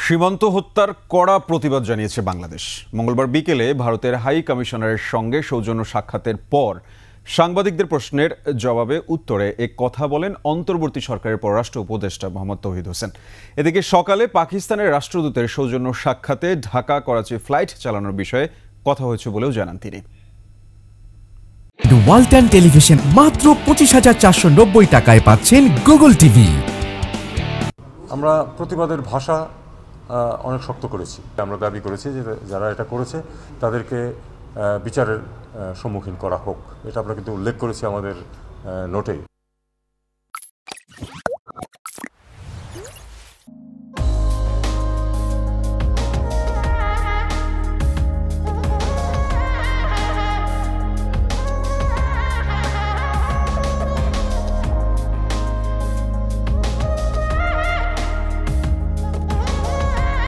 সীমান্ত হত্যার কড়া প্রতিবাদ জানিয়েছে বাংলাদেশ। মঙ্গলবার বিকেলে ভারতের হাই কমিশনারের সঙ্গে সৌজন্য সাক্ষাতের পর সাংবাদিকদের প্রশ্নের জবাবে উত্তরে এ কথা বলেন অন্তর্বর্তী সরকারের পররাষ্ট্র উপদেষ্টা মোহাম্মদ তৌহিদ হোসেন। এদিকে সকালে পাকিস্তানের রাষ্ট্রদূতের সৌজন্য সাক্ষাতে ঢাকা করাচি ফ্লাইট চালানোর বিষয়ে কথা হয়েছে বলেও জানান তিনি। ওয়ালটন টেলিভিশন মাত্র 25,490 টাকায় পাচ্ছেন গুগল টিভি। আমরা প্রতিবাদের ভাষা অনেক শক্ত করেছি। আমরা দাবি করেছি যে যারা এটা করেছে তাদেরকে বিচারের সম্মুখীন করা হোক। এটা আমরা কিন্তু উল্লেখ করেছি আমাদের নোটে।